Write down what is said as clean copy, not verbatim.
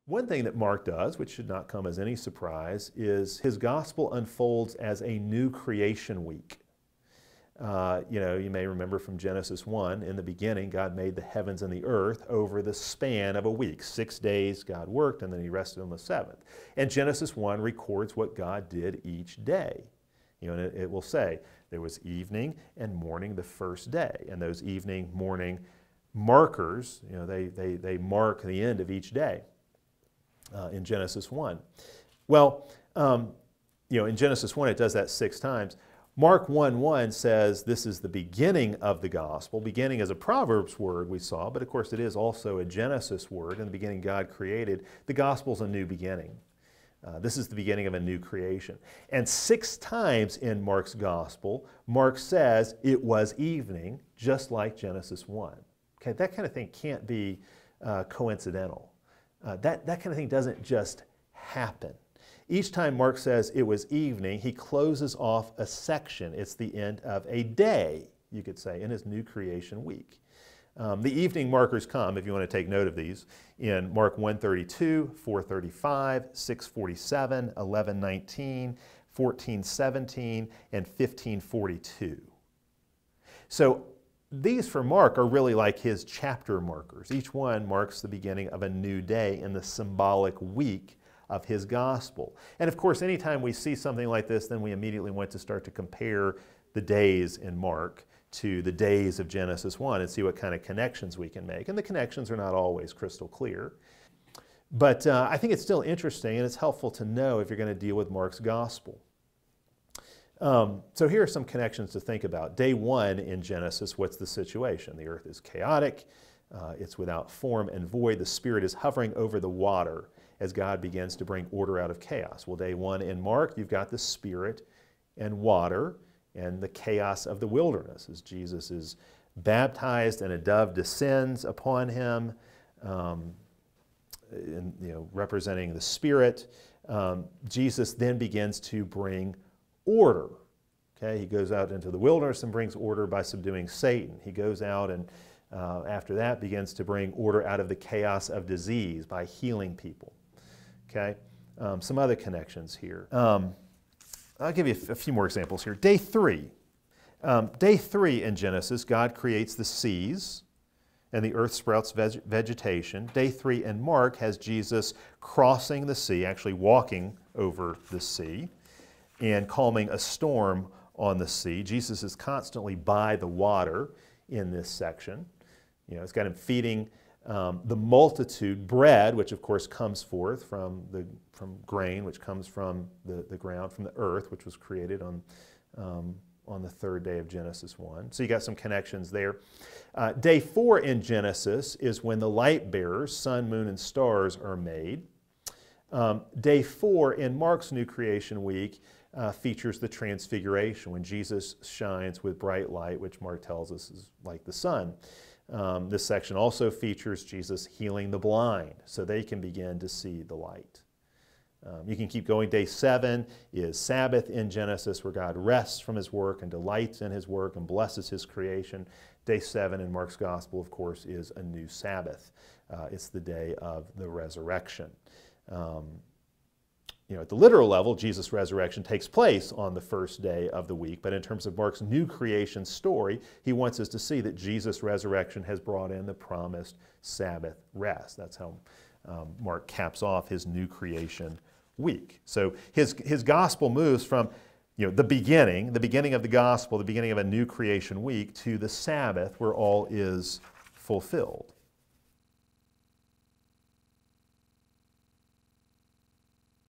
One thing that Mark does, which should not come as any surprise, is his gospel unfolds as a new creation week. You may remember from Genesis 1, in the beginning, God made the heavens and the earth over the span of a week. 6 days God worked, and then he rested on the seventh. And Genesis 1 records what God did each day. And it will say there was evening and morning the first day. And those evening, morning markers, they mark the end of each day in Genesis 1. Well, in Genesis 1 it does that 6 times. Mark 1:1 says this is the beginning of the gospel. Beginning is a Proverbs word we saw, but of course it is also a Genesis word. In the beginning God created. The gospel's a new beginning. This is the beginning of a new creation. And 6 times in Mark's gospel, Mark says it was evening, just like Genesis 1. Okay, that kind of thing can't be coincidental. That kind of thing doesn't just happen. Each time Mark says it was evening, he closes off a section. It's the end of a day, you could say, in his new creation week. The evening markers come, if you want to take note of these, in Mark 1:32, 4:35, 6:47, 11:19, 14:17, and 15:42. So these for Mark are really like his chapter markers. Each one marks the beginning of a new day in the symbolic week of his gospel. And of course, anytime we see something like this, then we immediately want to start to compare the days in Mark to the days of Genesis 1 and see what kind of connections we can make. And the connections are not always crystal clear. But I think it's still interesting and it's helpful to know if you're going to deal with Mark's gospel. So here are some connections to think about. Day 1 in Genesis, what's the situation? The earth is chaotic. It's without form and void. The Spirit is hovering over the water as God begins to bring order out of chaos. Well, day 1 in Mark, you've got the Spirit and water and the chaos of the wilderness as Jesus is baptized and a dove descends upon him, representing the Spirit. Jesus then begins to bring order. Okay, he goes out into the wilderness and brings order by subduing Satan. He goes out and after that begins to bring order out of the chaos of disease by healing people. Okay, some other connections here. I'll give you a few more examples here. Day 3. Day 3 in Genesis, God creates the seas and the earth sprouts vegetation. Day 3 in Mark has Jesus crossing the sea, actually walking over the sea and calming a storm on the sea. Jesus is constantly by the water in this section. It's got him feeding the multitude bread, which of course comes forth from grain, which comes from the ground, from the earth, which was created on the 3rd day of Genesis 1. So you got some connections there. Day 4 in Genesis is when the light bearers, sun, moon, and stars are made. Day 4 in Mark's New Creation Week features the Transfiguration, when Jesus shines with bright light, which Mark tells us is like the sun. This section also features Jesus healing the blind so they can begin to see the light. You can keep going. Day 7 is Sabbath in Genesis, where God rests from his work and delights in his work and blesses his creation. Day 7 in Mark's Gospel, of course, is a new Sabbath. It's the day of the resurrection. At the literal level, Jesus' resurrection takes place on the first day of the week, but in terms of Mark's new creation story, he wants us to see that Jesus' resurrection has brought in the promised Sabbath rest. That's how Mark caps off his new creation week. So his gospel moves from the beginning of the gospel, the beginning of a new creation week, to the Sabbath where all is fulfilled.